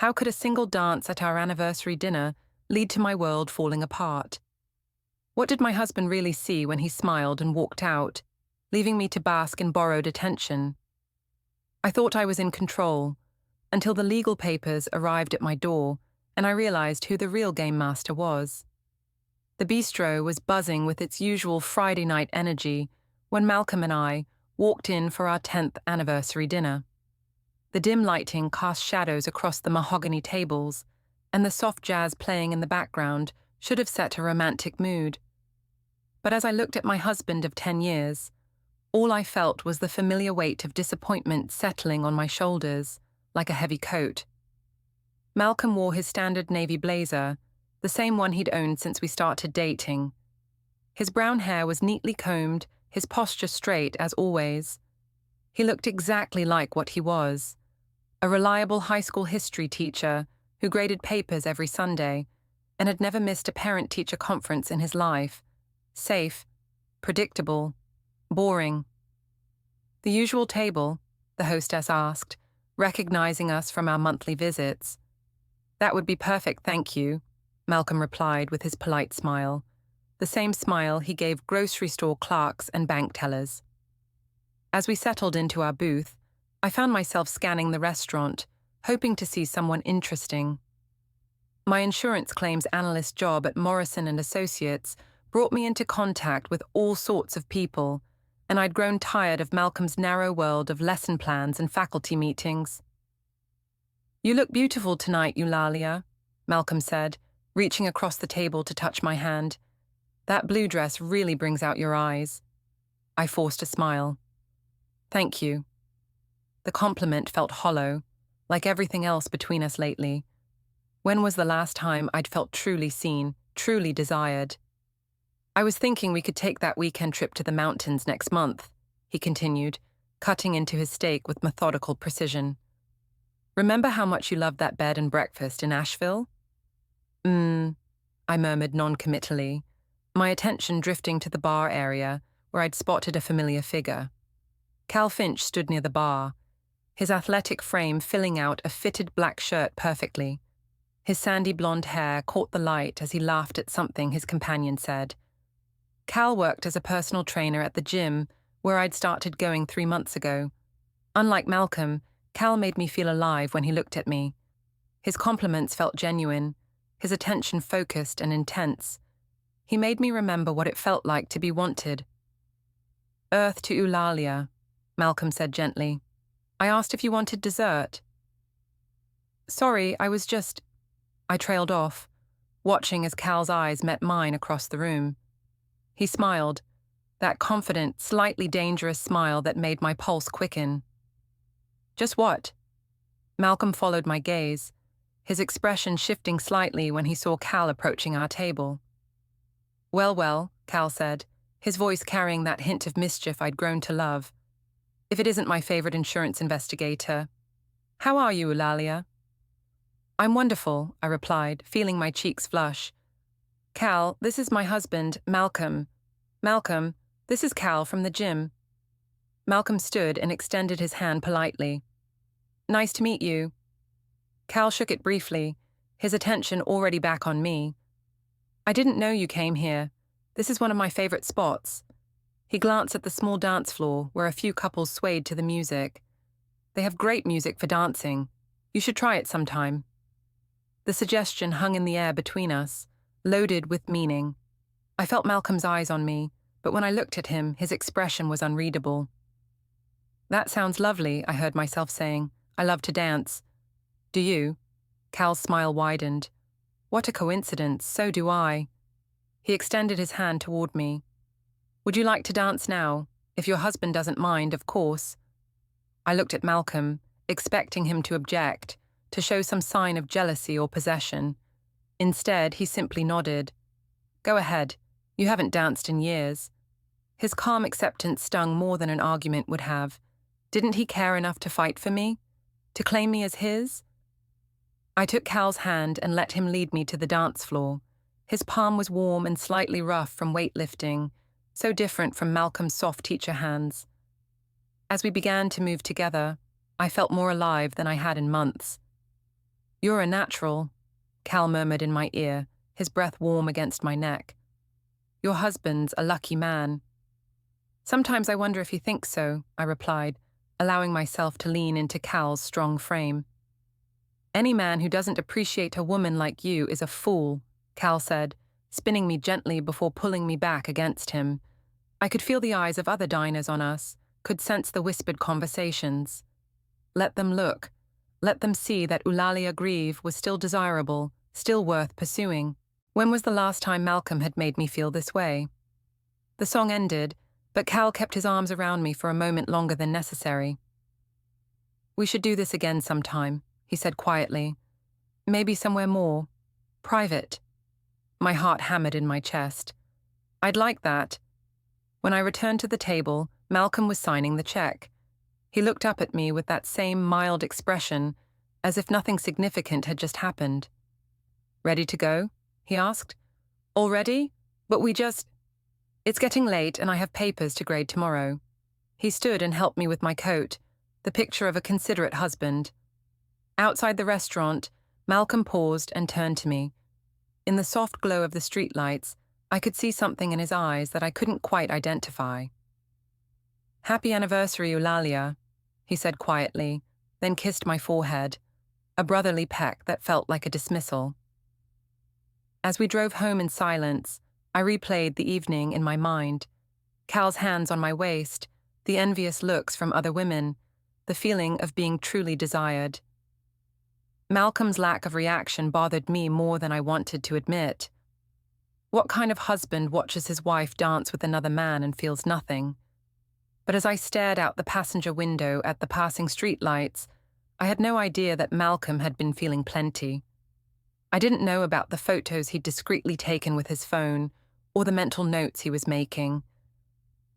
How could a single dance at our anniversary dinner lead to my world falling apart? What did my husband really see when he smiled and walked out, leaving me to bask in borrowed attention? I thought I was in control, until the legal papers arrived at my door and I realized who the real game master was. The bistro was buzzing with its usual Friday night energy when Malcolm and I walked in for our 10th anniversary dinner. The dim lighting cast shadows across the mahogany tables, and the soft jazz playing in the background should have set a romantic mood. But as I looked at my husband of 10 years, all I felt was the familiar weight of disappointment settling on my shoulders, like a heavy coat. Malcolm wore his standard navy blazer, the same one he'd owned since we started dating. His brown hair was neatly combed, his posture straight as always. He looked exactly like what he was, a reliable high school history teacher who graded papers every Sunday and had never missed a parent-teacher conference in his life. Safe, predictable, boring. "The usual table?" the hostess asked, recognizing us from our monthly visits. "That would be perfect, thank you," Malcolm replied with his polite smile, the same smile he gave grocery store clerks and bank tellers. As we settled into our booth, I found myself scanning the restaurant, hoping to see someone interesting. My insurance claims analyst job at Morrison & Associates brought me into contact with all sorts of people, and I'd grown tired of Malcolm's narrow world of lesson plans and faculty meetings. "You look beautiful tonight, Eulalia," Malcolm said, reaching across the table to touch my hand. "That blue dress really brings out your eyes." I forced a smile. "Thank you." The compliment felt hollow, like everything else between us lately. When was the last time I'd felt truly seen, truly desired? "I was thinking we could take that weekend trip to the mountains next month," he continued, cutting into his steak with methodical precision. "Remember how much you loved that bed and breakfast in Asheville?" I murmured non-committally, my attention drifting to the bar area where I'd spotted a familiar figure. Cal Finch stood near the bar, his athletic frame filling out a fitted black shirt perfectly. His sandy blonde hair caught the light as he laughed at something his companion said. Cal worked as a personal trainer at the gym where I'd started going 3 months ago. Unlike Malcolm, Cal made me feel alive when he looked at me. His compliments felt genuine, his attention focused and intense. He made me remember what it felt like to be wanted. "Earth to Eulalia," Malcolm said gently. "I asked if you wanted dessert." "Sorry, I trailed off, watching as Cal's eyes met mine across the room. He smiled, that confident, slightly dangerous smile that made my pulse quicken. "Just what?" Malcolm followed my gaze, his expression shifting slightly when he saw Cal approaching our table. Well, Cal said, his voice carrying that hint of mischief I'd grown to love. "If it isn't my favorite insurance investigator. How are you, Eulalia?" "I'm wonderful," I replied, feeling my cheeks flush. "Cal, this is my husband, Malcolm. Malcolm, this is Cal from the gym." Malcolm stood and extended his hand politely. "Nice to meet you." Cal shook it briefly, his attention already back on me. "I didn't know you came here. This is one of my favorite spots." He glanced at the small dance floor where a few couples swayed to the music. "They have great music for dancing. You should try it sometime." The suggestion hung in the air between us, loaded with meaning. I felt Malcolm's eyes on me, but when I looked at him, his expression was unreadable. "That sounds lovely," I heard myself saying. "I love to dance." "Do you?" Cal's smile widened. "What a coincidence, so do I." He extended his hand toward me. "Would you like to dance now? If your husband doesn't mind, of course." I looked at Malcolm, expecting him to object, to show some sign of jealousy or possession. Instead, he simply nodded. "Go ahead. You haven't danced in years." His calm acceptance stung more than an argument would have. Didn't he care enough to fight for me? To claim me as his? I took Cal's hand and let him lead me to the dance floor. His palm was warm and slightly rough from weightlifting, so different from Malcolm's soft teacher hands. As we began to move together, I felt more alive than I had in months. You're a natural, Cal murmured in my ear, his breath warm against my neck. Your husband's a lucky man. Sometimes I wonder if he thinks so, I replied, allowing myself to lean into Cal's strong frame. Any man who doesn't appreciate a woman like you is a fool, Cal said, spinning me gently before pulling me back against him. I could feel the eyes of other diners on us, could sense the whispered conversations. Let them look. Let them see that Eulalia Grieve was still desirable, still worth pursuing. When was the last time Malcolm had made me feel this way? The song ended, but Cal kept his arms around me for a moment longer than necessary. We should do this again sometime, he said quietly. Maybe somewhere more private. My heart hammered in my chest. I'd like that. When I returned to the table, Malcolm was signing the check. He looked up at me with that same mild expression, as if nothing significant had just happened. Ready to go? He asked. Already? But It's getting late and I have papers to grade tomorrow. He stood and helped me with my coat, the picture of a considerate husband. Outside the restaurant, Malcolm paused and turned to me. In the soft glow of the streetlights, I could see something in his eyes that I couldn't quite identify. Happy anniversary, Eulalia, he said quietly, then kissed my forehead, a brotherly peck that felt like a dismissal. As we drove home in silence, I replayed the evening in my mind. Cal's hands on my waist, the envious looks from other women, the feeling of being truly desired. Malcolm's lack of reaction bothered me more than I wanted to admit. What kind of husband watches his wife dance with another man and feels nothing? But as I stared out the passenger window at the passing streetlights, I had no idea that Malcolm had been feeling plenty. I didn't know about the photos he'd discreetly taken with his phone, or the mental notes he was making.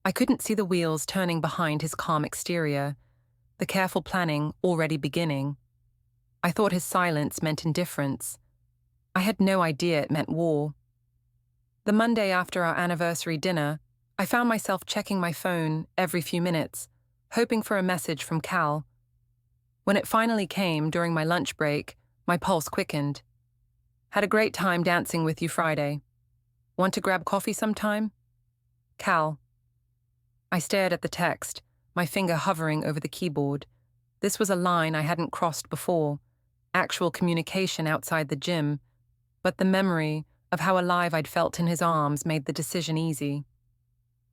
I couldn't see the wheels turning behind his calm exterior, the careful planning already beginning. I thought his silence meant indifference. I had no idea it meant war. The Monday after our anniversary dinner, I found myself checking my phone every few minutes, hoping for a message from Cal. When it finally came during my lunch break, my pulse quickened. Had a great time dancing with you Friday. Want to grab coffee sometime? Cal. I stared at the text, my finger hovering over the keyboard. This was a line I hadn't crossed before, actual communication outside the gym, but the memory of how alive I'd felt in his arms made the decision easy.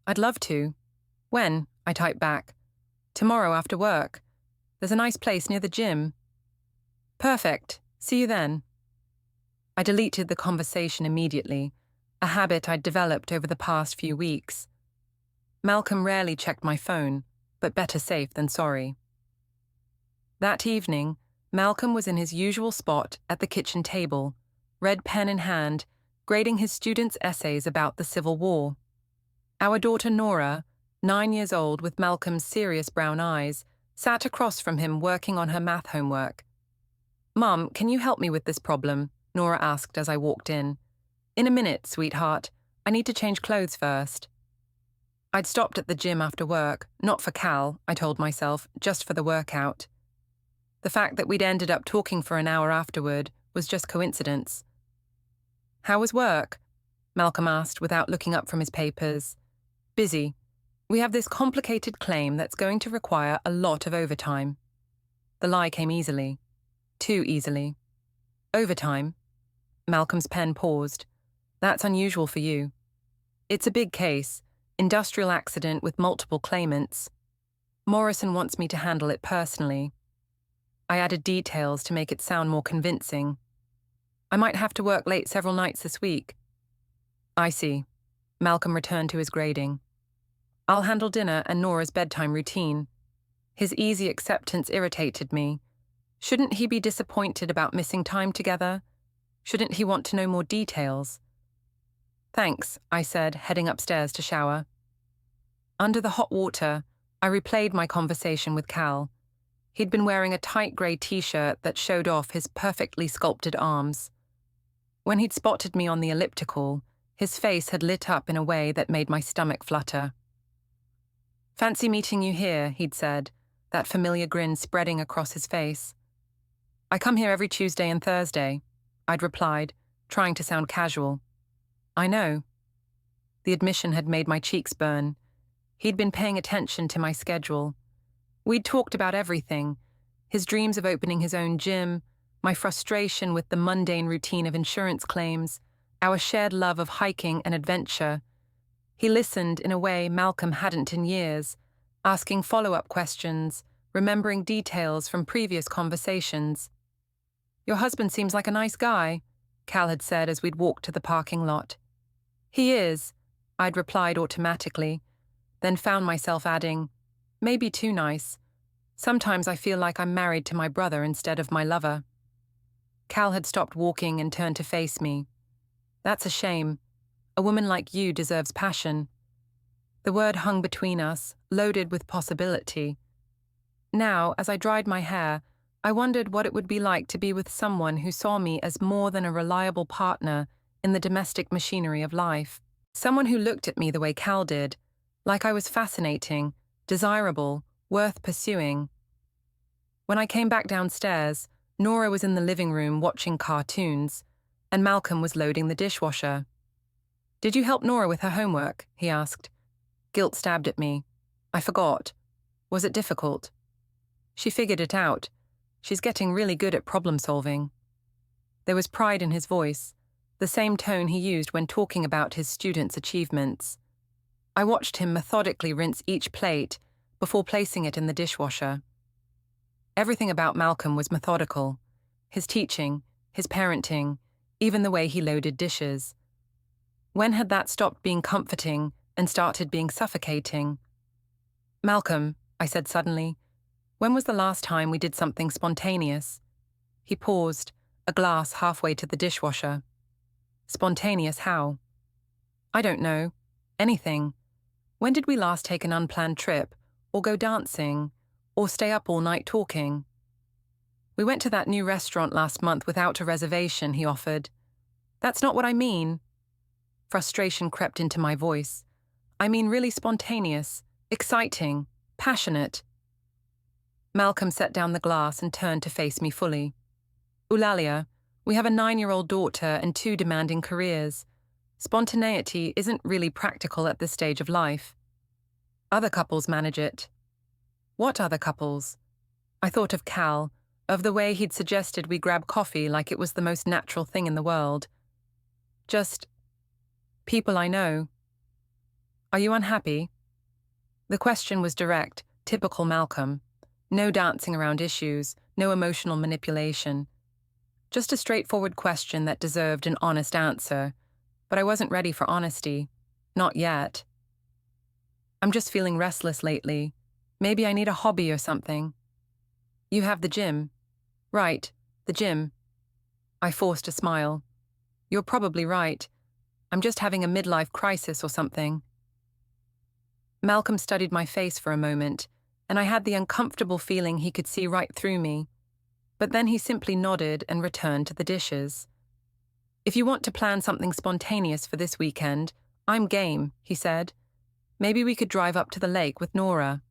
I'd love to. When? I typed back. Tomorrow after work. There's a nice place near the gym. Perfect. See you then. I deleted the conversation immediately, a habit I'd developed over the past few weeks. Malcolm rarely checked my phone, but better safe than sorry. That evening, Malcolm was in his usual spot at the kitchen table, red pen in hand, grading his students' essays about the Civil War. Our daughter Nora, 9 years old with Malcolm's serious brown eyes, sat across from him working on her math homework. "Mum, can you help me with this problem?" Nora asked as I walked in. "In a minute, sweetheart. I need to change clothes first." I'd stopped at the gym after work, not for Cal, I told myself, just for the workout. The fact that we'd ended up talking for an hour afterward was just coincidence. "How was work?" Malcolm asked without looking up from his papers. "Busy. We have this complicated claim that's going to require a lot of overtime." The lie came easily. Too easily. "Overtime?" Malcolm's pen paused. "That's unusual for you." "It's a big case. Industrial accident with multiple claimants. Morrison wants me to handle it personally." I added details to make it sound more convincing. "I might have to work late several nights this week." "I see." Malcolm returned to his grading. "I'll handle dinner and Nora's bedtime routine." His easy acceptance irritated me. Shouldn't he be disappointed about missing time together? Shouldn't he want to know more details? "Thanks," I said, heading upstairs to shower. Under the hot water, I replayed my conversation with Cal. He'd been wearing a tight grey t-shirt that showed off his perfectly sculpted arms. When he'd spotted me on the elliptical, his face had lit up in a way that made my stomach flutter. "Fancy meeting you here," he'd said, that familiar grin spreading across his face. I come here every Tuesday and Thursday, I'd replied, trying to sound casual. I know. The admission had made my cheeks burn. He'd been paying attention to my schedule. We'd talked about everything, his dreams of opening his own gym, my frustration with the mundane routine of insurance claims, our shared love of hiking and adventure. He listened in a way Malcolm hadn't in years, asking follow-up questions, remembering details from previous conversations. Your husband seems like a nice guy, Cal had said as we'd walked to the parking lot. He is, I'd replied automatically, then found myself adding, maybe too nice. Sometimes I feel like I'm married to my brother instead of my lover. Cal had stopped walking and turned to face me. That's a shame. A woman like you deserves passion. The word hung between us, loaded with possibility. Now, as I dried my hair, I wondered what it would be like to be with someone who saw me as more than a reliable partner in the domestic machinery of life. Someone who looked at me the way Cal did, like I was fascinating, desirable, worth pursuing. When I came back downstairs, Nora was in the living room watching cartoons, and Malcolm was loading the dishwasher. Did you help Nora with her homework? He asked. Guilt stabbed at me. I forgot. Was it difficult? She figured it out. She's getting really good at problem solving. There was pride in his voice, the same tone he used when talking about his students' achievements. I watched him methodically rinse each plate before placing it in the dishwasher. Everything about Malcolm was methodical. His teaching, his parenting, even the way he loaded dishes. When had that stopped being comforting and started being suffocating? Malcolm, I said suddenly, when was the last time we did something spontaneous? He paused, a glass halfway to the dishwasher. Spontaneous how? I don't know. Anything. When did we last take an unplanned trip, or go dancing, or stay up all night talking? We went to that new restaurant last month without a reservation, he offered. That's not what I mean. Frustration crept into my voice. I mean really spontaneous, exciting, passionate. Malcolm set down the glass and turned to face me fully. Eulalia, we have a 9-year-old daughter and 2 demanding careers. Spontaneity isn't really practical at this stage of life. Other couples manage it. What other couples? I thought of Cal, of the way he'd suggested we grab coffee like it was the most natural thing in the world. Just people I know. Are you unhappy? The question was direct, typical Malcolm. No dancing around issues, no emotional manipulation. Just a straightforward question that deserved an honest answer, but I wasn't ready for honesty. Not yet. I'm just feeling restless lately. Maybe I need a hobby or something. You have the gym. Right, the gym. I forced a smile. You're probably right. I'm just having a midlife crisis or something. Malcolm studied my face for a moment, and I had the uncomfortable feeling he could see right through me. But then he simply nodded and returned to the dishes. If you want to plan something spontaneous for this weekend, I'm game, he said. Maybe we could drive up to the lake with Nora.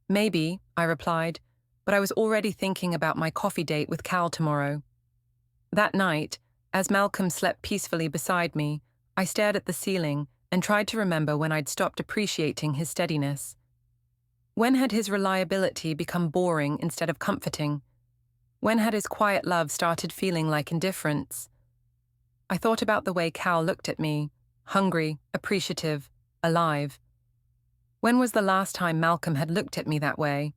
Maybe, I replied, but I was already thinking about my coffee date with Cal tomorrow. That night, as Malcolm slept peacefully beside me, I stared at the ceiling and tried to remember when I'd stopped appreciating his steadiness. When had his reliability become boring instead of comforting? When had his quiet love started feeling like indifference? I thought about the way Cal looked at me, hungry, appreciative, alive. When was the last time Malcolm had looked at me that way?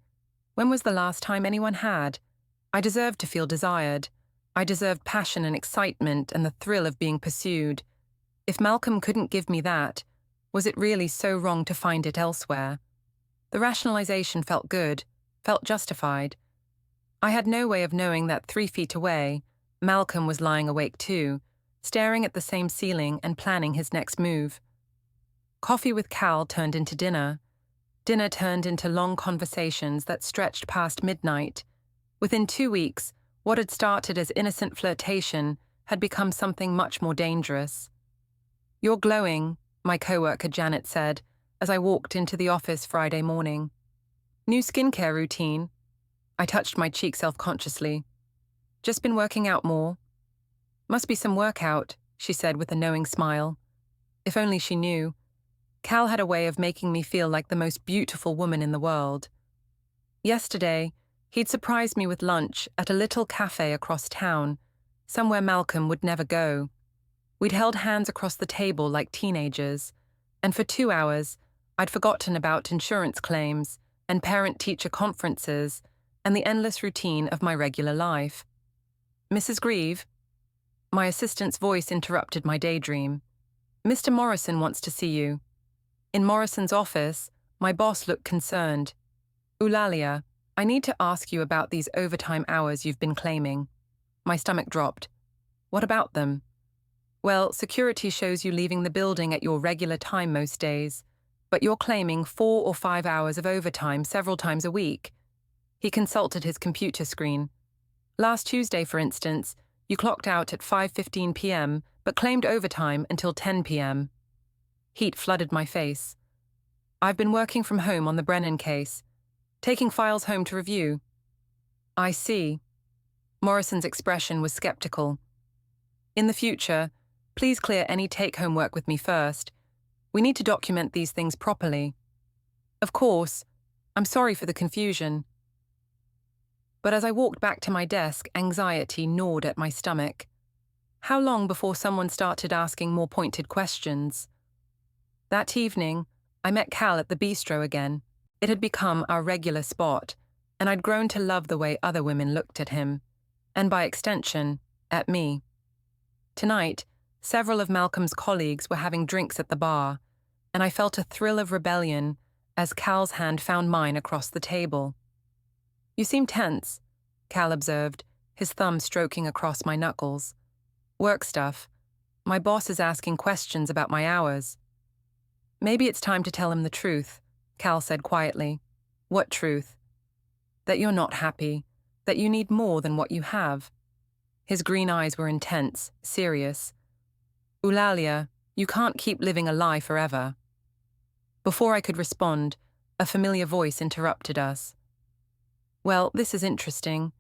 When was the last time anyone had? I deserved to feel desired. I deserved passion and excitement and the thrill of being pursued. If Malcolm couldn't give me that, was it really so wrong to find it elsewhere? The rationalization felt good, felt justified. I had no way of knowing that 3 feet away, Malcolm was lying awake too, staring at the same ceiling and planning his next move. Coffee with Cal turned into dinner. Dinner turned into long conversations that stretched past midnight. Within 2 weeks, what had started as innocent flirtation had become something much more dangerous. You're glowing, my coworker Janet said, as I walked into the office Friday morning. New skincare routine. I touched my cheek self-consciously. Just been working out more. Must be some workout, she said with a knowing smile. If only she knew. Cal had a way of making me feel like the most beautiful woman in the world. Yesterday, he'd surprised me with lunch at a little cafe across town, somewhere Malcolm would never go. We'd held hands across the table like teenagers, and for 2 hours, I'd forgotten about insurance claims and parent-teacher conferences and the endless routine of my regular life. Mrs. Grieve? My assistant's voice interrupted my daydream. Mr. Morrison wants to see you. In Morrison's office, my boss looked concerned. Eulalia, I need to ask you about these overtime hours you've been claiming. My stomach dropped. What about them? Well, security shows you leaving the building at your regular time most days, but you're claiming 4 or 5 hours of overtime several times a week. He consulted his computer screen. Last Tuesday, for instance, you clocked out at 5:15 p.m. but claimed overtime until 10 p.m. Heat flooded my face. I've been working from home on the Brennan case, taking files home to review. I see. Morrison's expression was skeptical. In the future, please clear any take-home work with me first. We need to document these things properly. Of course, I'm sorry for the confusion. But as I walked back to my desk, anxiety gnawed at my stomach. How long before someone started asking more pointed questions? That evening, I met Cal at the beastro again. It had become our regular spot, and I'd grown to love the way other women looked at him, and by extension, at me. Tonight, several of Malcolm's colleagues were having drinks at the bar, and I felt a thrill of rebellion as Cal's hand found mine across the table. You seem tense, Cal observed, his thumb stroking across my knuckles. Work stuff. My boss is asking questions about my hours. Maybe it's time to tell him the truth, Cal said quietly. What truth? That you're not happy, that you need more than what you have. His green eyes were intense, serious. Eulalia, you can't keep living a lie forever. Before I could respond, a familiar voice interrupted us. Well, this is interesting.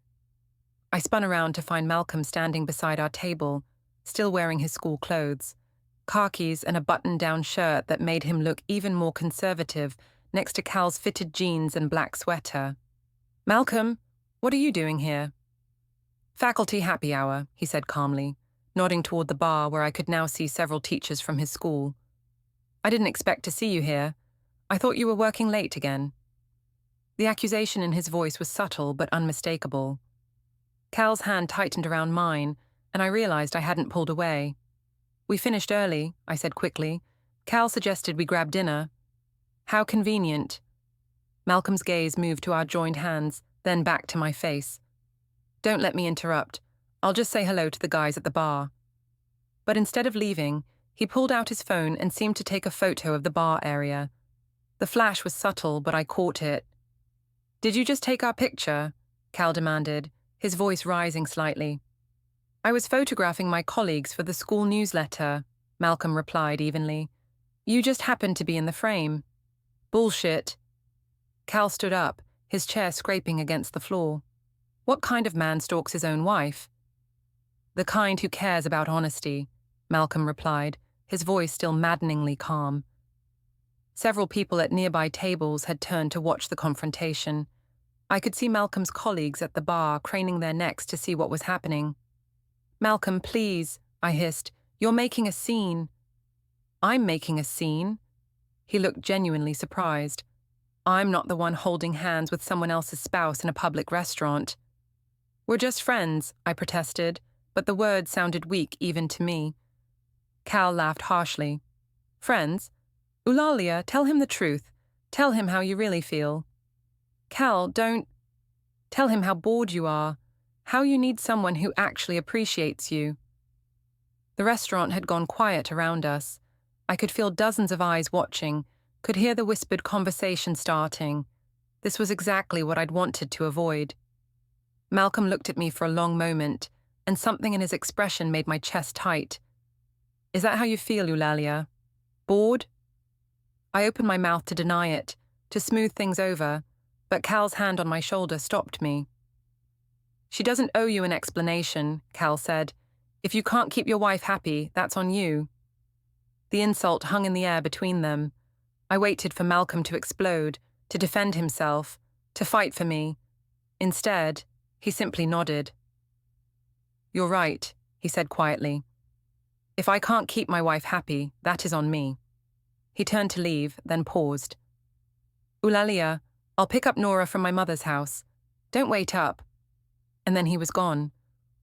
I spun around to find Malcolm standing beside our table, still wearing his school clothes, khakis and a button-down shirt that made him look even more conservative next to Cal's fitted jeans and black sweater. Malcolm, what are you doing here? Faculty happy hour, he said calmly, nodding toward the bar where I could now see several teachers from his school. I didn't expect to see you here. I thought you were working late again. The accusation in his voice was subtle but unmistakable. Cal's hand tightened around mine, and I realized I hadn't pulled away. We finished early, I said quickly. Cal suggested we grab dinner. How convenient. Malcolm's gaze moved to our joined hands, then back to my face. Don't let me interrupt. I'll just say hello to the guys at the bar. But instead of leaving, he pulled out his phone and seemed to take a photo of the bar area. The flash was subtle, but I caught it. Did you just take our picture? Cal demanded, his voice rising slightly. I was photographing my colleagues for the school newsletter, Malcolm replied evenly. You just happened to be in the frame. Bullshit. Cal stood up, his chair scraping against the floor. What kind of man stalks his own wife? The kind who cares about honesty, Malcolm replied, his voice still maddeningly calm. Several people at nearby tables had turned to watch the confrontation. I could see Malcolm's colleagues at the bar craning their necks to see what was happening. Malcolm, please, I hissed. You're making a scene. I'm making a scene? He looked genuinely surprised. I'm not the one holding hands with someone else's spouse in a public restaurant. We're just friends, I protested, but the words sounded weak even to me. Cal laughed harshly. Friends? Eulalia, tell him the truth. Tell him how you really feel. Cal, don't. Tell him how bored you are, how you need someone who actually appreciates you. The restaurant had gone quiet around us. I could feel dozens of eyes watching, could hear the whispered conversation starting. This was exactly what I'd wanted to avoid. Malcolm looked at me for a long moment, and something in his expression made my chest tight. Is that how you feel, Eulalia? Bored? I opened my mouth to deny it, to smooth things over, but Cal's hand on my shoulder stopped me. She doesn't owe you an explanation, Cal said. If you can't keep your wife happy, that's on you. The insult hung in the air between them. I waited for Malcolm to explode, to defend himself, to fight for me. Instead, he simply nodded. You're right, he said quietly. If I can't keep my wife happy, that is on me. He turned to leave, then paused. Eulalia, I'll pick up Nora from my mother's house. Don't wait up. And then he was gone,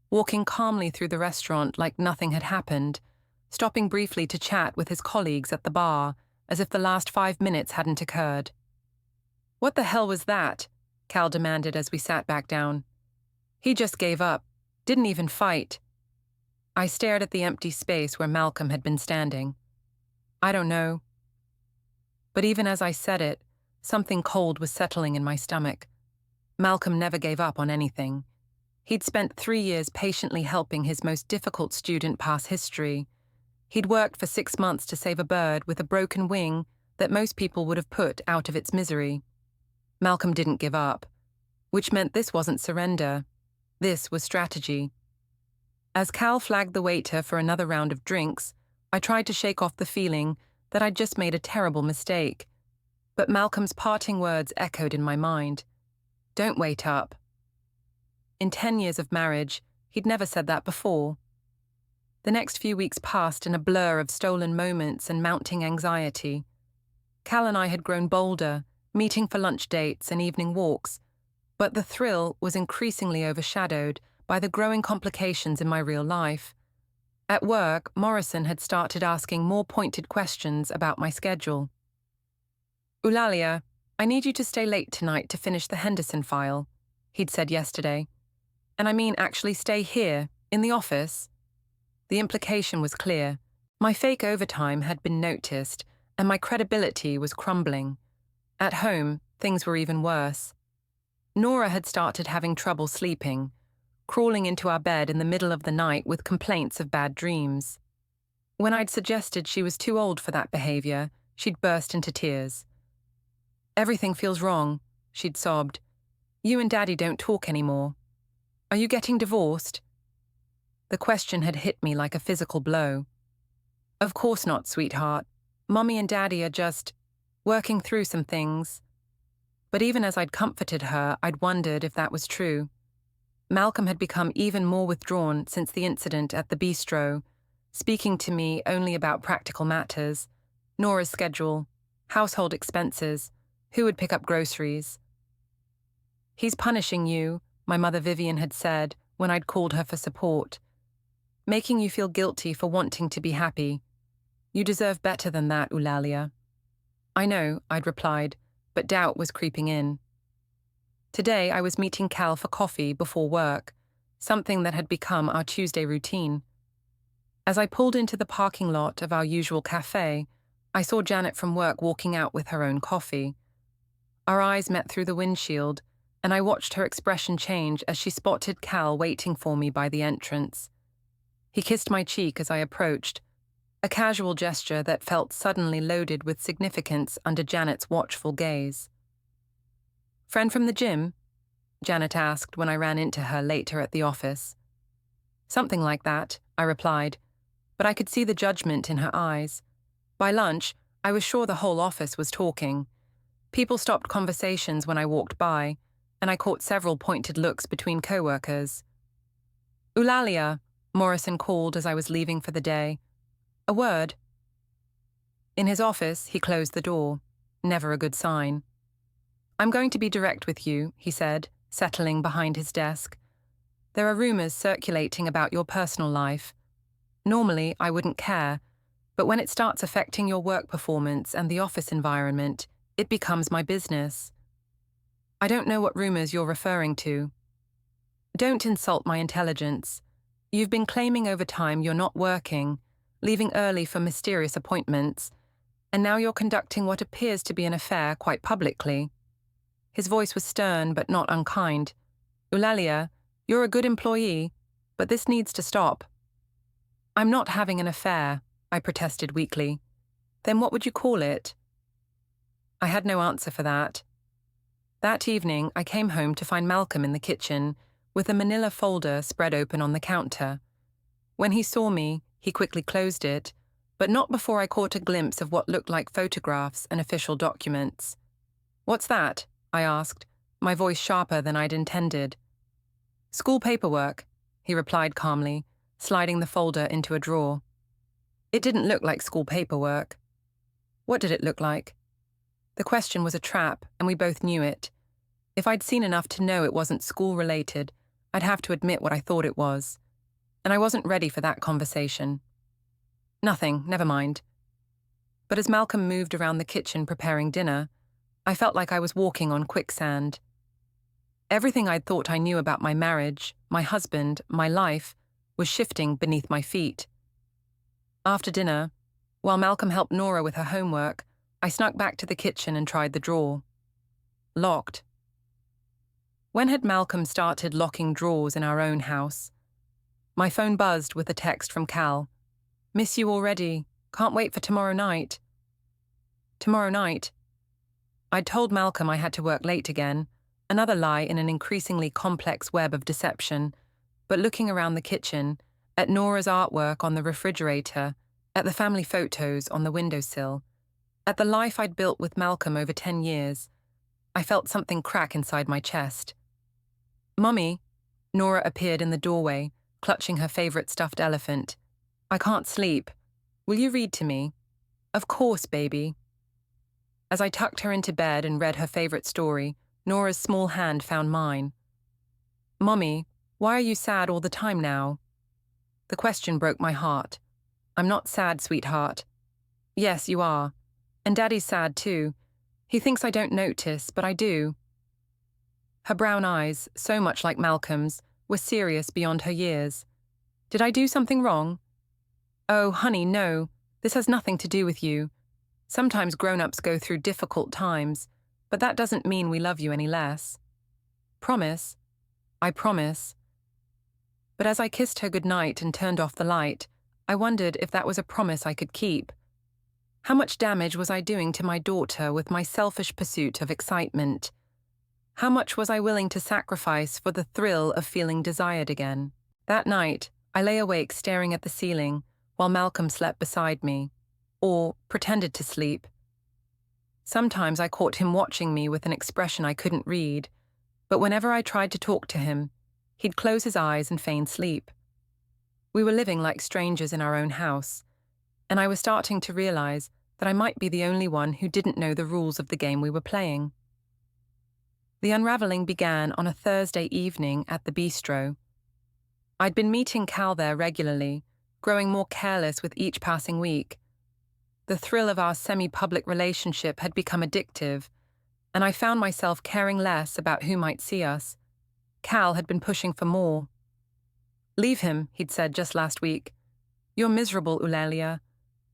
walking calmly through the restaurant like nothing had happened, stopping briefly to chat with his colleagues at the bar, as if the last 5 minutes hadn't occurred. What the hell was that? Cal demanded as we sat back down. He just gave up, didn't even fight. I stared at the empty space where Malcolm had been standing. I don't know. But even as I said it, something cold was settling in my stomach. Malcolm never gave up on anything. He'd spent 3 years patiently helping his most difficult student pass history. He'd worked for 6 months to save a bird with a broken wing that most people would have put out of its misery. Malcolm didn't give up, which meant this wasn't surrender. This was strategy. As Cal flagged the waiter for another round of drinks, I tried to shake off the feeling that I'd just made a terrible mistake. But Malcolm's parting words echoed in my mind. Don't wait up. In 10 years of marriage, he'd never said that before. The next few weeks passed in a blur of stolen moments and mounting anxiety. Cal and I had grown bolder, meeting for lunch dates and evening walks, but the thrill was increasingly overshadowed by the growing complications in my real life. At work, Morrison had started asking more pointed questions about my schedule. Eulalia, I need you to stay late tonight to finish the Henderson file, he'd said yesterday. And I mean actually stay here, in the office. The implication was clear. My fake overtime had been noticed, and my credibility was crumbling. At home, things were even worse. Nora had started having trouble sleeping, crawling into our bed in the middle of the night with complaints of bad dreams. When I'd suggested she was too old for that behavior, she'd burst into tears. Everything feels wrong, she'd sobbed. You and Daddy don't talk anymore. Are you getting divorced? The question had hit me like a physical blow. Of course not, sweetheart. Mommy and Daddy are just working through some things. But even as I'd comforted her, I'd wondered if that was true. Malcolm had become even more withdrawn since the incident at the beastro, speaking to me only about practical matters, Nora's schedule, household expenses, who would pick up groceries. He's punishing you, my mother Vivian had said when I'd called her for support, making you feel guilty for wanting to be happy. You deserve better than that, Eulalia. I know, I'd replied, but doubt was creeping in. Today I was meeting Cal for coffee before work, something that had become our Tuesday routine. As I pulled into the parking lot of our usual cafe, I saw Janet from work walking out with her own coffee. Our eyes met through the windshield, and I watched her expression change as she spotted Cal waiting for me by the entrance. He kissed my cheek as I approached, a casual gesture that felt suddenly loaded with significance under Janet's watchful gaze. Friend from the gym? Janet asked when I ran into her later at the office. Something like that, I replied, but I could see the judgment in her eyes. By lunch, I was sure the whole office was talking. People stopped conversations when I walked by, and I caught several pointed looks between coworkers. Eulalia, Morrison called as I was leaving for the day. A word. In his office, he closed the door. Never a good sign. I'm going to be direct with you, he said, settling behind his desk. There are rumors circulating about your personal life. Normally, I wouldn't care, but when it starts affecting your work performance and the office environment, it becomes my business. I don't know what rumors you're referring to. Don't insult my intelligence. You've been claiming over time you're not working, leaving early for mysterious appointments, and now you're conducting what appears to be an affair quite publicly. His voice was stern but not unkind. Eulalia, you're a good employee, but this needs to stop. I'm not having an affair, I protested weakly. Then what would you call it? I had no answer for that. That evening, I came home to find Malcolm in the kitchen, with a manila folder spread open on the counter. When he saw me, he quickly closed it, but not before I caught a glimpse of what looked like photographs and official documents. "What's that?" I asked, my voice sharper than I'd intended. "School paperwork," he replied calmly, sliding the folder into a drawer. It didn't look like school paperwork. What did it look like? The question was a trap, and we both knew it. If I'd seen enough to know it wasn't school-related, I'd have to admit what I thought it was. And I wasn't ready for that conversation. "Nothing, never mind." But as Malcolm moved around the kitchen preparing dinner, I felt like I was walking on quicksand. Everything I'd thought I knew about my marriage, my husband, my life, was shifting beneath my feet. After dinner, while Malcolm helped Nora with her homework, I snuck back to the kitchen and tried the drawer. Locked. When had Malcolm started locking drawers in our own house? My phone buzzed with a text from Cal. "Miss you already. Can't wait for tomorrow night." Tomorrow night? I'd told Malcolm I had to work late again, another lie in an increasingly complex web of deception, but looking around the kitchen, at Nora's artwork on the refrigerator, at the family photos on the windowsill, at the life I'd built with Malcolm over 10 years, I felt something crack inside my chest. "Mummy," Nora appeared in the doorway, clutching her favorite stuffed elephant. "I can't sleep. Will you read to me?" "Of course, baby." As I tucked her into bed and read her favorite story, Nora's small hand found mine. "Mummy, why are you sad all the time now?" The question broke my heart. "I'm not sad, sweetheart." "Yes, you are. And Daddy's sad too. He thinks I don't notice, but I do." Her brown eyes, so much like Malcolm's, were serious beyond her years. "Did I do something wrong?" "Oh, honey, no. This has nothing to do with you. Sometimes grown-ups go through difficult times, but that doesn't mean we love you any less." "Promise?" "I promise." But as I kissed her goodnight and turned off the light, I wondered if that was a promise I could keep. How much damage was I doing to my daughter with my selfish pursuit of excitement? How much was I willing to sacrifice for the thrill of feeling desired again? That night, I lay awake staring at the ceiling while Malcolm slept beside me, or pretended to sleep. Sometimes I caught him watching me with an expression I couldn't read, but whenever I tried to talk to him, he'd close his eyes and feign sleep. We were living like strangers in our own house, and I was starting to realize that I might be the only one who didn't know the rules of the game we were playing. The unraveling began on a Thursday evening at the beastro. I'd been meeting Cal there regularly, growing more careless with each passing week. The thrill of our semi-public relationship had become addictive, and I found myself caring less about who might see us. Cal had been pushing for more. "Leave him," he'd said just last week. "You're miserable, Eulalia.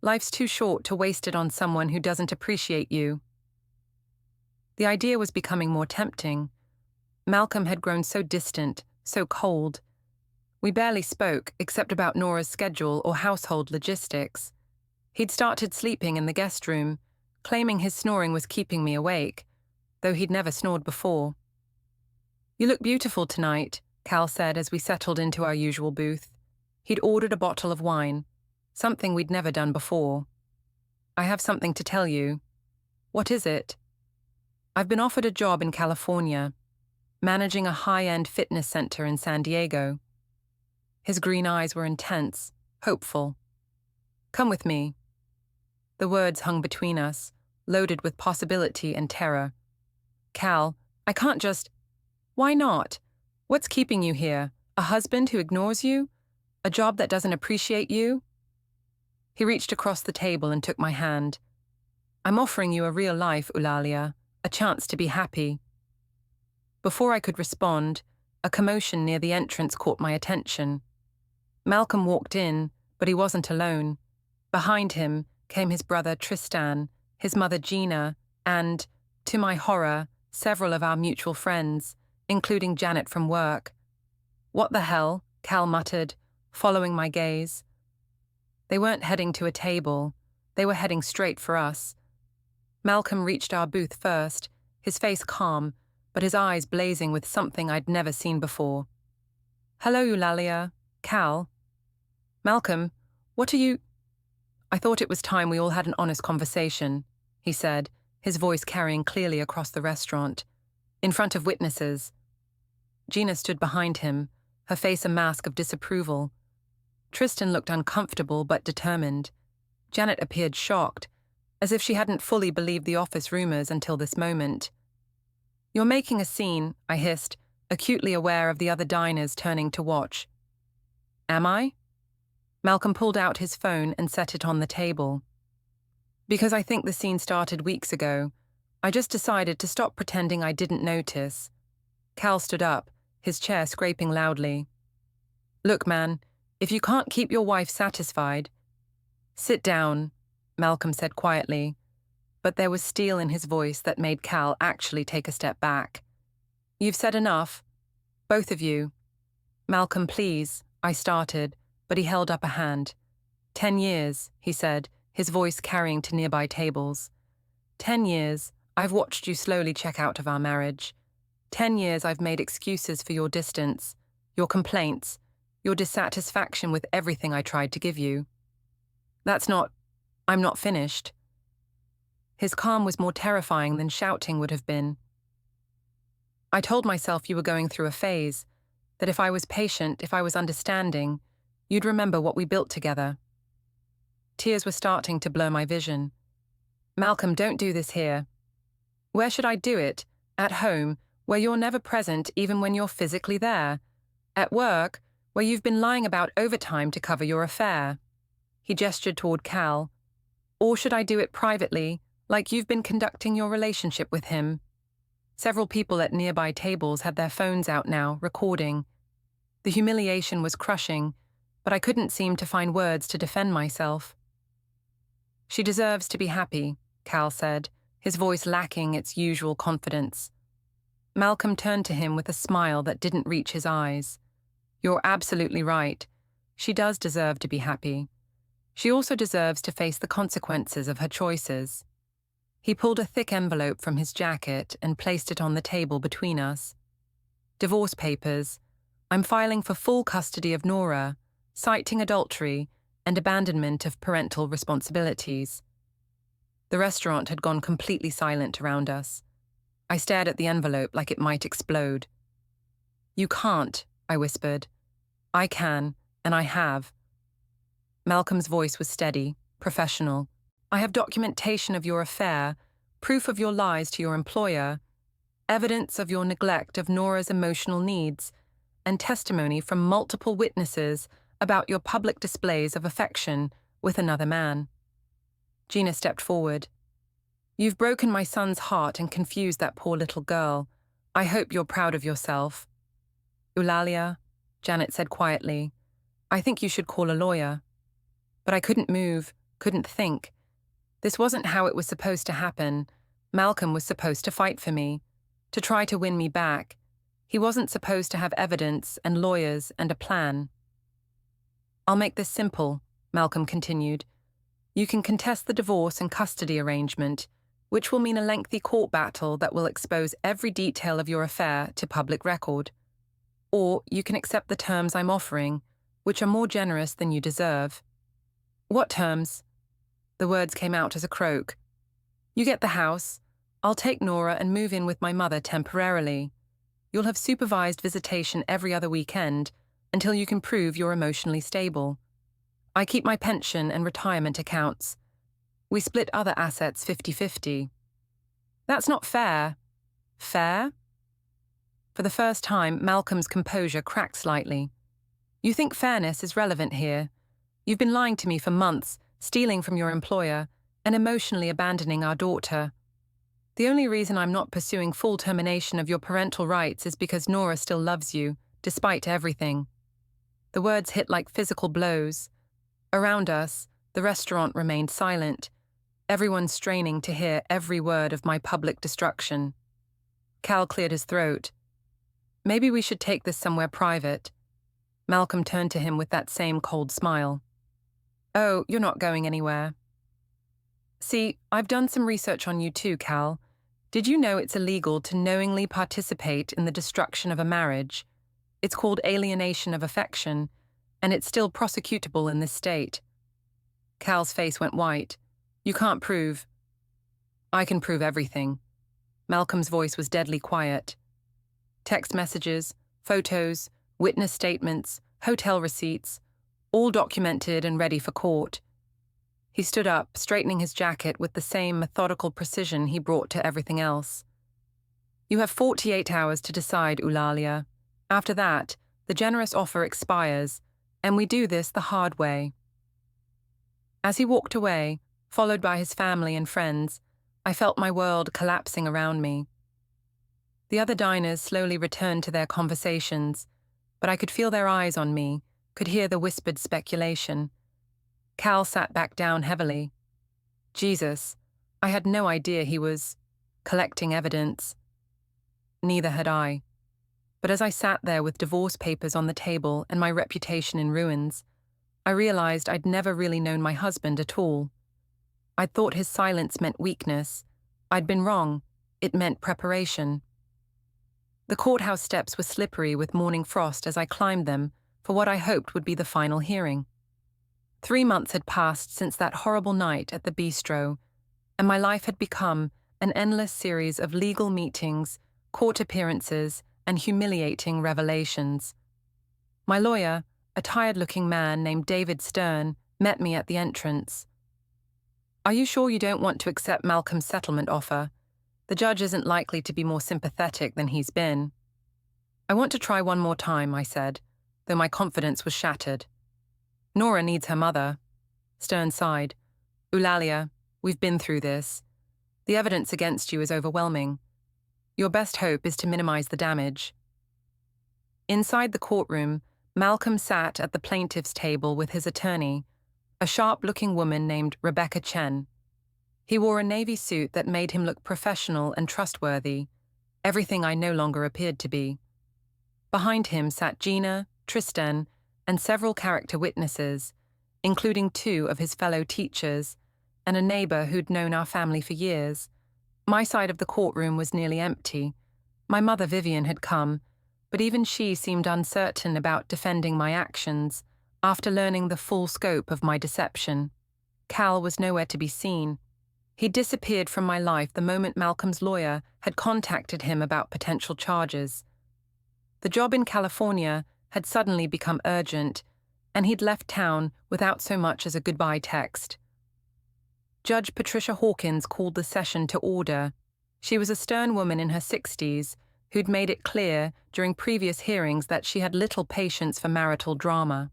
Life's too short to waste it on someone who doesn't appreciate you." The idea was becoming more tempting. Malcolm had grown so distant, so cold. We barely spoke, except about Nora's schedule or household logistics. He'd started sleeping in the guest room, claiming his snoring was keeping me awake, though he'd never snored before. "You look beautiful tonight," Cal said as we settled into our usual booth. He'd ordered a bottle of wine, something we'd never done before. "I have something to tell you." "What is it?" "I've been offered a job in California, managing a high-end fitness center in San Diego." His green eyes were intense, hopeful. "Come with me." The words hung between us, loaded with possibility and terror. "Cal, I can't just—" "Why not? What's keeping you here? A husband who ignores you? A job that doesn't appreciate you?" He reached across the table and took my hand. "I'm offering you a real life, Eulalia, a chance to be happy." Before I could respond, a commotion near the entrance caught my attention. Malcolm walked in, but he wasn't alone. Behind him came his brother Tristan, his mother Gina, and, to my horror, several of our mutual friends, including Janet from work. "What the hell?" Cal muttered, following my gaze. They weren't heading to a table. They were heading straight for us. Malcolm reached our booth first, his face calm, but his eyes blazing with something I'd never seen before. Hello, Eulalia. Cal. Malcolm, what are you— I thought it was time we all had an honest conversation, he said, his voice carrying clearly across the restaurant. In front of witnesses. Gina stood behind him, her face a mask of disapproval. Tristan looked uncomfortable but determined. Janet appeared shocked, as if she hadn't fully believed the office rumors until this moment. You're making a scene, I hissed, acutely aware of the other diners turning to watch. Am I? Malcolm pulled out his phone and set it on the table. Because I think the scene started weeks ago. I just decided to stop pretending I didn't notice. Cal stood up, his chair scraping loudly. Look, man, if you can't keep your wife satisfied— Sit down, Malcolm said quietly, but there was steel in his voice that made Cal actually take a step back. You've said enough. Both of you. Malcolm, please, I started, but he held up a hand. 10 years, he said, his voice carrying to nearby tables. 10 years, I've watched you slowly check out of our marriage. 10 years I've made excuses for your distance, your complaints, your dissatisfaction with everything I tried to give you. I'm not finished. His calm was more terrifying than shouting would have been. I told myself you were going through a phase, that if I was patient, if I was understanding, you'd remember what we built together. Tears were starting to blur my vision. Malcolm, don't do this here. Where should I do it? At home, where you're never present even when you're physically there. At work, where you've been lying about overtime to cover your affair. He gestured toward Cal. Or should I do it privately, like you've been conducting your relationship with him? Several people at nearby tables had their phones out now, recording. The humiliation was crushing, but I couldn't seem to find words to defend myself. She deserves to be happy, Cal said, his voice lacking its usual confidence. Malcolm turned to him with a smile that didn't reach his eyes. You're absolutely right. She does deserve to be happy. She also deserves to face the consequences of her choices. He pulled a thick envelope from his jacket and placed it on the table between us. Divorce papers. I'm filing for full custody of Nora, citing adultery, and abandonment of parental responsibilities. The restaurant had gone completely silent around us. I stared at the envelope like it might explode. You can't, I whispered. I can, and I have. Malcolm's voice was steady, professional. I have documentation of your affair, proof of your lies to your employer, evidence of your neglect of Nora's emotional needs, and testimony from multiple witnesses about your public displays of affection with another man. Gina stepped forward. You've broken my son's heart and confused that poor little girl. I hope you're proud of yourself. Eulalia, Janet said quietly, I think you should call a lawyer. But I couldn't move, couldn't think. This wasn't how it was supposed to happen. Malcolm was supposed to fight for me, to try to win me back. He wasn't supposed to have evidence and lawyers and a plan. I'll make this simple, Malcolm continued. You can contest the divorce and custody arrangement, which will mean a lengthy court battle that will expose every detail of your affair to public record. Or you can accept the terms I'm offering, which are more generous than you deserve. What terms? The words came out as a croak. You get the house. I'll take Nora and move in with my mother temporarily. You'll have supervised visitation every other weekend until you can prove you're emotionally stable. I keep my pension and retirement accounts. We split other assets 50-50. That's not fair. Fair? For the first time, Malcolm's composure cracked slightly. You think fairness is relevant here? You've been lying to me for months, stealing from your employer, and emotionally abandoning our daughter. The only reason I'm not pursuing full termination of your parental rights is because Nora still loves you, despite everything. The words hit like physical blows. Around us, the restaurant remained silent, everyone straining to hear every word of my public destruction. Cal cleared his throat. Maybe we should take this somewhere private. Malcolm turned to him with that same cold smile. Oh, you're not going anywhere. See, I've done some research on you too, Cal. Did you know it's illegal to knowingly participate in the destruction of a marriage? It's called alienation of affection, and it's still prosecutable in this state. Cal's face went white. You can't prove. I can prove everything. Malcolm's voice was deadly quiet. Text messages, photos, witness statements, hotel receipts, all documented and ready for court. He stood up, straightening his jacket with the same methodical precision he brought to everything else. You have 48 hours to decide, Eulalia. After that, the generous offer expires, and we do this the hard way. As he walked away, followed by his family and friends, I felt my world collapsing around me. The other diners slowly returned to their conversations, but I could feel their eyes on me, could hear the whispered speculation. Cal sat back down heavily. Jesus, I had no idea he was collecting evidence. Neither had I. But as I sat there with divorce papers on the table and my reputation in ruins, I realized I'd never really known my husband at all. I'd thought his silence meant weakness. I'd been wrong. It meant preparation. The courthouse steps were slippery with morning frost as I climbed them for what I hoped would be the final hearing. 3 months had passed since that horrible night at the beastro, and my life had become an endless series of legal meetings, court appearances, and humiliating revelations. My lawyer, a tired-looking man named David Stern, met me at the entrance. Are you sure you don't want to accept Malcolm's settlement offer? The judge isn't likely to be more sympathetic than he's been. I want to try one more time, I said, though my confidence was shattered. Nora needs her mother. Stern sighed. Eulalia, we've been through this. The evidence against you is overwhelming. Your best hope is to minimize the damage. Inside the courtroom, Malcolm sat at the plaintiff's table with his attorney, a sharp-looking woman named Rebecca Chen. He wore a navy suit that made him look professional and trustworthy, everything I no longer appeared to be. Behind him sat Gina, Tristan, and several character witnesses, including 2 of his fellow teachers and a neighbor who'd known our family for years. My side of the courtroom was nearly empty. My mother Vivian had come, but even she seemed uncertain about defending my actions after learning the full scope of my deception. Cal was nowhere to be seen. He disappeared from my life the moment Malcolm's lawyer had contacted him about potential charges. The job in California had suddenly become urgent, and he'd left town without so much as a goodbye text. Judge Patricia Hawkins called the session to order. She was a stern woman in her 60s who'd made it clear during previous hearings that she had little patience for marital drama.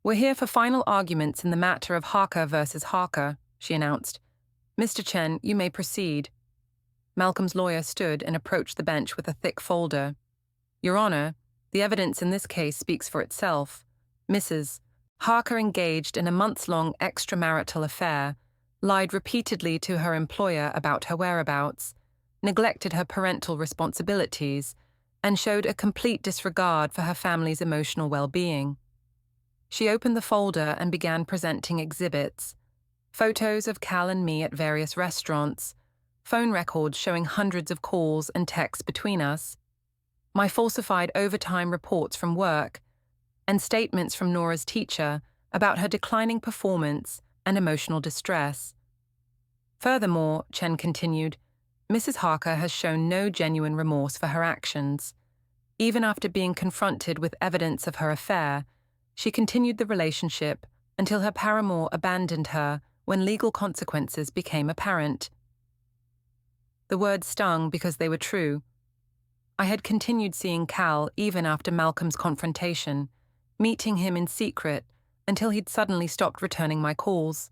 We're here for final arguments in the matter of Harker versus Harker, she announced. Mr. Chen, you may proceed. Malcolm's lawyer stood and approached the bench with a thick folder. Your Honor, the evidence in this case speaks for itself. Mrs. Harker engaged in a months-long extramarital affair, lied repeatedly to her employer about her whereabouts, neglected her parental responsibilities, and showed a complete disregard for her family's emotional well-being. She opened the folder and began presenting exhibits: photos of Cal and me at various restaurants, phone records showing hundreds of calls and texts between us, my falsified overtime reports from work, and statements from Nora's teacher about her declining performance and emotional distress. Furthermore, Chen continued, Mrs. Harker has shown no genuine remorse for her actions. Even after being confronted with evidence of her affair, she continued the relationship until her paramour abandoned her when legal consequences became apparent. The words stung because they were true. I had continued seeing Cal even after Malcolm's confrontation, meeting him in secret until he'd suddenly stopped returning my calls.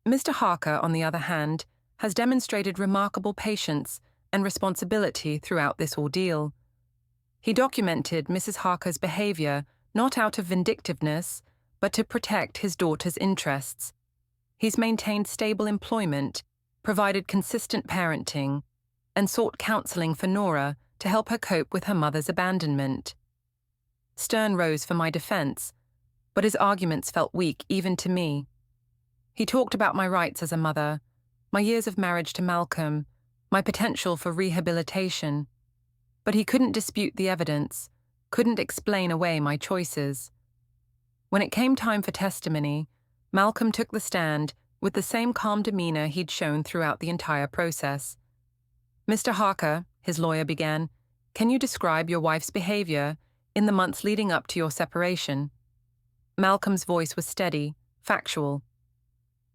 Mr. Harker, on the other hand, has demonstrated remarkable patience and responsibility throughout this ordeal. He documented Mrs. Harker's behavior not out of vindictiveness, but to protect his daughter's interests. He's maintained stable employment, provided consistent parenting, and sought counseling for Nora to help her cope with her mother's abandonment. Stern rose for my defense, but his arguments felt weak even to me. He talked about my rights as a mother, my years of marriage to Malcolm, my potential for rehabilitation. But he couldn't dispute the evidence, couldn't explain away my choices. When it came time for testimony, Malcolm took the stand with the same calm demeanor he'd shown throughout the entire process. "Mr. Harker," his lawyer began, "can you describe your wife's behavior in the months leading up to your separation?" Malcolm's voice was steady, factual.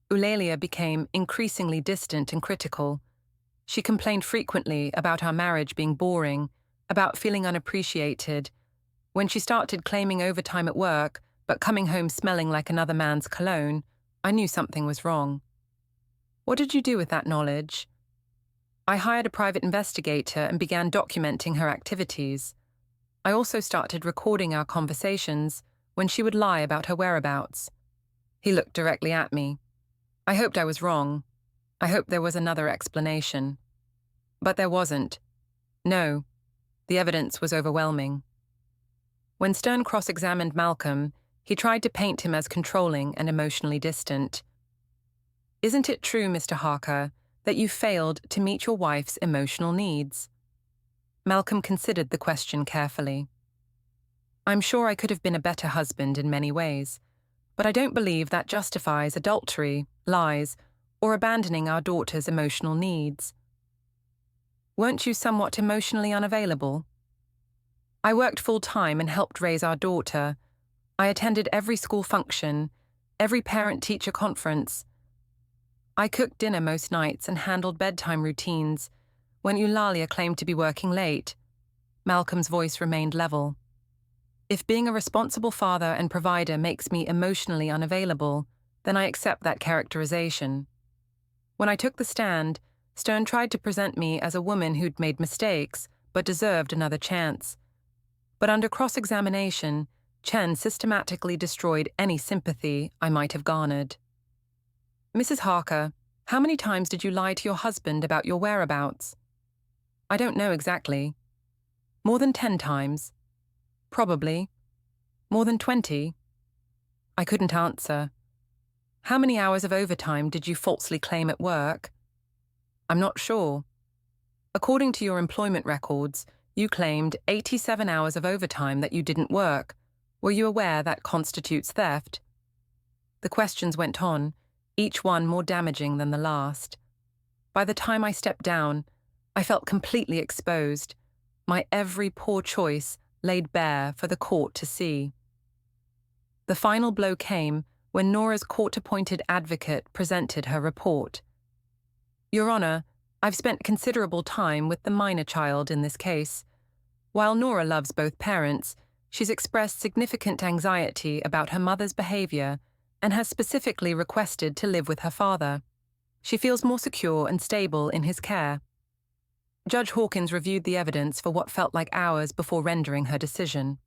Eulalia became increasingly distant and critical. She complained frequently about our marriage being boring, about feeling unappreciated. When she started claiming overtime at work, but coming home smelling like another man's cologne, I knew something was wrong. "What did you do with that knowledge?" "I hired a private investigator and began documenting her activities. I also started recording our conversations when she would lie about her whereabouts." He looked directly at me. I hoped I was wrong. I hoped there was another explanation. But there wasn't. No, the evidence was overwhelming. When Stern cross-examined Malcolm, he tried to paint him as controlling and emotionally distant. "Isn't it true, Mr. Harker, that you failed to meet your wife's emotional needs?" Malcolm considered the question carefully. "I'm sure I could have been a better husband in many ways, but I don't believe that justifies adultery, lies, or abandoning our daughter's emotional needs." "Weren't you somewhat emotionally unavailable?" "I worked full-time and helped raise our daughter. I attended every school function, every parent-teacher conference. I cooked dinner most nights and handled bedtime routines when Eulalia claimed to be working late." Malcolm's voice remained level. "If being a responsible father and provider makes me emotionally unavailable, then I accept that characterization." When I took the stand, Stern tried to present me as a woman who'd made mistakes but deserved another chance. But under cross-examination, Chen systematically destroyed any sympathy I might have garnered. "Mrs. Harker, how many times did you lie to your husband about your whereabouts?" "I don't know exactly." "More than 10 times?" "Probably." "More than 20? I couldn't answer. "How many hours of overtime did you falsely claim at work?" "I'm not sure." "According to your employment records, you claimed 87 hours of overtime that you didn't work. Were you aware that constitutes theft?" The questions went on, each one more damaging than the last. By the time I stepped down, I felt completely exposed, my every poor choice laid bare for the court to see. The final blow came when Nora's court-appointed advocate presented her report. "Your Honor, I've spent considerable time with the minor child in this case. While Nora loves both parents, she's expressed significant anxiety about her mother's behavior and has specifically requested to live with her father. She feels more secure and stable in his care." Judge Hawkins reviewed the evidence for what felt like hours before rendering her decision.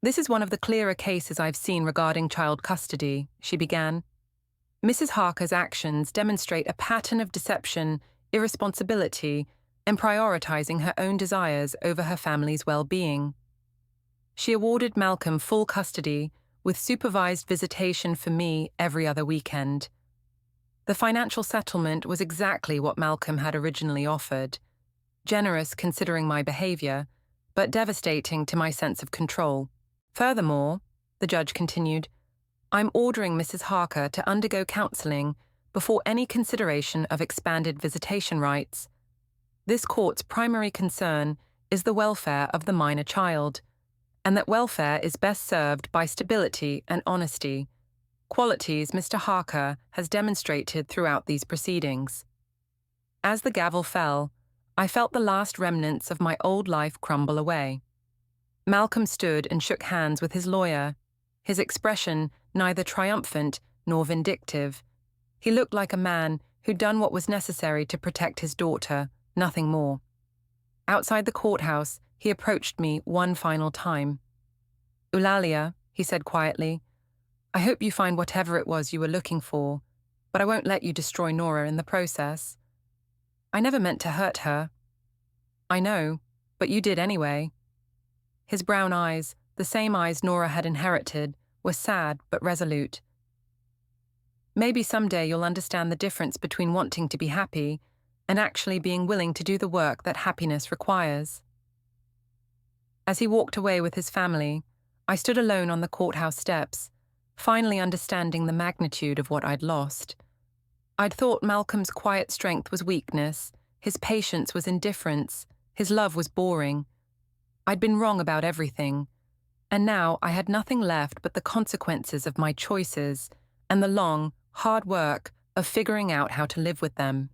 "This is one of the clearer cases I've seen regarding child custody," she began. "Mrs. Harker's actions demonstrate a pattern of deception, irresponsibility, and prioritizing her own desires over her family's well-being. She awarded Malcolm full custody with supervised visitation for me every other weekend. The financial settlement was exactly what Malcolm had originally offered, generous considering my behavior, but devastating to my sense of control. Furthermore," the judge continued, "I'm ordering Mrs. Harker to undergo counseling before any consideration of expanded visitation rights. This court's primary concern is the welfare of the minor child, and that welfare is best served by stability and honesty, qualities Mr. Harker has demonstrated throughout these proceedings." As the gavel fell, I felt the last remnants of my old life crumble away. Malcolm stood and shook hands with his lawyer, his expression neither triumphant nor vindictive. He looked like a man who'd done what was necessary to protect his daughter, nothing more. Outside the courthouse, he approached me one final time. "Eulalia," he said quietly, "I hope you find whatever it was you were looking for, but I won't let you destroy Nora in the process. I never meant to hurt her." "I know, but you did anyway." His brown eyes, the same eyes Nora had inherited, were sad but resolute. "Maybe someday you'll understand the difference between wanting to be happy and actually being willing to do the work that happiness requires." As he walked away with his family, I stood alone on the courthouse steps, finally understanding the magnitude of what I'd lost. I'd thought Malcolm's quiet strength was weakness, his patience was indifference, his love was boring. I'd been wrong about everything, and now I had nothing left but the consequences of my choices and the long, hard work of figuring out how to live with them.